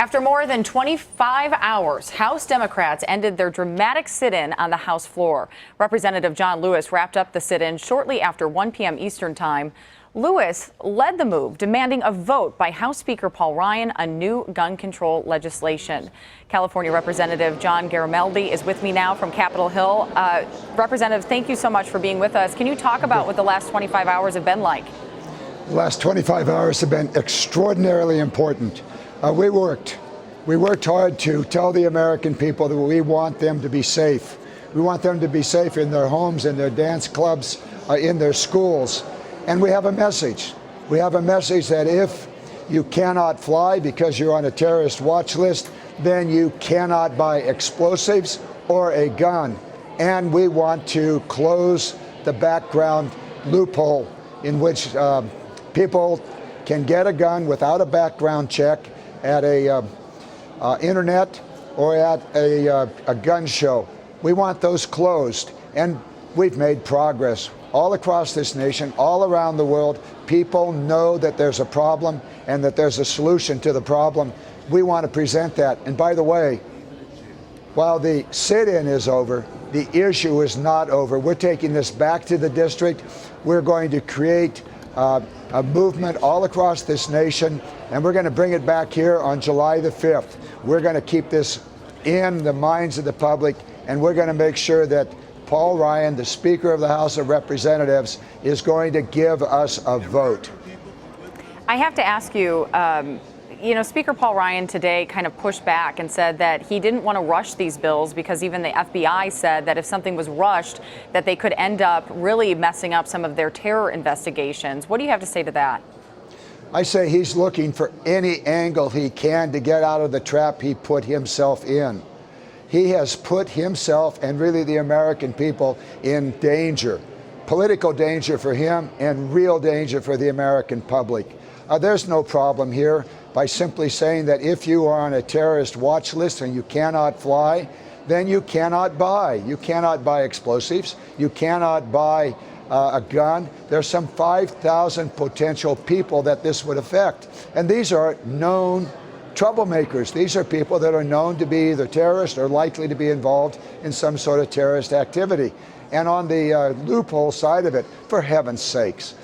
After more than 25 hours, House Democrats ended their dramatic sit-in on the House floor. Representative John Lewis wrapped up the sit-in shortly after 1 p.m. Eastern Time. Lewis led the move, demanding a vote by House Speaker Paul Ryan on new gun control legislation. California Representative John Garamendi is with me now from Capitol Hill. Representative, thank you so much for being with us. Can you talk about what the last 25 hours have been like? The last 25 hours have been extraordinarily important. We worked hard to tell the American people that we want them to be safe. We want them to be safe in their homes, in their dance clubs, in their schools. And we have a message. We have a message that if you cannot fly because you're on a terrorist watch list, then you cannot buy explosives or a gun. And we want to close the background loophole in which people can get a gun without a background check at a internet or at a gun show. We want those closed, and we've made progress all across this nation, all around the world. People know that there's a problem and that there's a solution to the problem. We want to present that. And by the way, while the sit-in is over, the issue is not over. We're taking this back to the district. We're going to create a movement all across this nation, and we're going to bring it back here on July the 5th. We're going to keep this in the minds of the public, and we're going to make sure that Paul Ryan, the Speaker of the House of Representatives, is going to give us a vote. I have to ask you, Speaker Paul Ryan today kind of pushed back and said that he didn't want to rush these bills because even the FBI said that if something was rushed, that they could end up really messing up some of their terror investigations. What do you have to say to that? I say he's looking for any angle he can to get out of the trap he put himself in. He has put himself and really the American people in danger, political danger for him and real danger for the American public. There's no problem here by simply saying that if you are on a terrorist watch list and you cannot fly, then you cannot buy. You cannot buy explosives. You cannot buy a gun. There's some 5,000 potential people that this would affect. And these are known troublemakers. These are people that are known to be either terrorists or likely to be involved in some sort of terrorist activity. And on the loophole side of it, for heaven's sakes,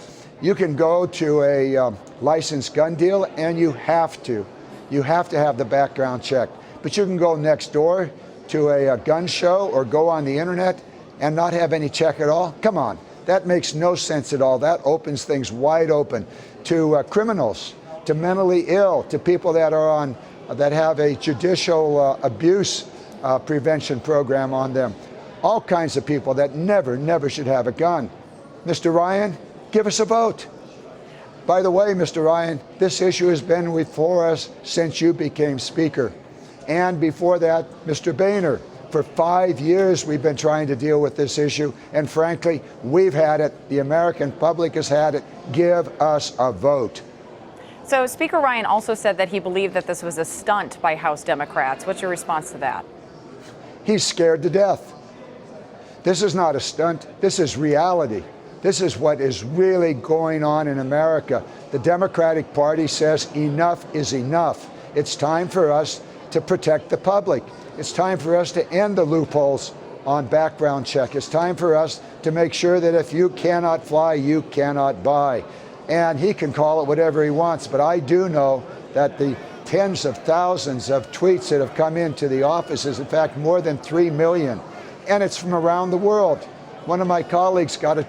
you can go to a licensed gun deal and you have to have the background check. But you can go next door to a gun show or go on the internet and not have any check at all. Come on, that makes no sense at all. That opens things wide open to criminals, to mentally ill, to people that are on, that have a judicial abuse prevention program on them. All kinds of people that never should have a gun. Mr. Ryan, give us a vote. By the way, Mr. Ryan, this issue has been before us since you became Speaker. And before that, Mr. Boehner. For 5 years, we've been trying to deal with this issue. And frankly, we've had it. The American public has had it. Give us a vote. So Speaker Ryan also said that he believed that this was a stunt by House Democrats. What's your response to that? He's scared to death. This is not a stunt. This is reality. This is what is really going on in America. The Democratic Party says enough is enough. It's time for us to protect the public. It's time for us to end the loopholes on background check. It's time for us to make sure that if you cannot fly, you cannot buy. And he can call it whatever he wants, but I do know that the tens of thousands of tweets that have come into the offices, in fact, more than 3 million, and it's from around the world. One of my colleagues got an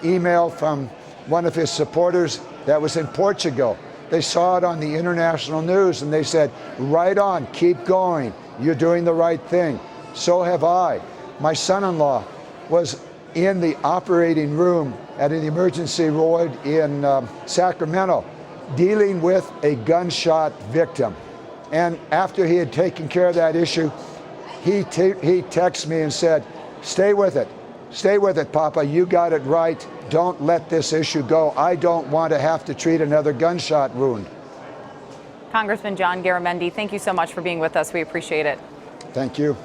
email from one of his supporters that was in Portugal. They saw it on the international news and they said, right on, keep going. You're doing the right thing. So have I. My son-in-law was in the operating room at an emergency ward in Sacramento, dealing with a gunshot victim. And after he had taken care of that issue, he texted me and said, stay with it. Stay with it, Papa. You got it right. Don't let this issue go. I don't want to have to treat another gunshot wound. Congressman John Garamendi, thank you so much for being with us. We appreciate it. Thank you.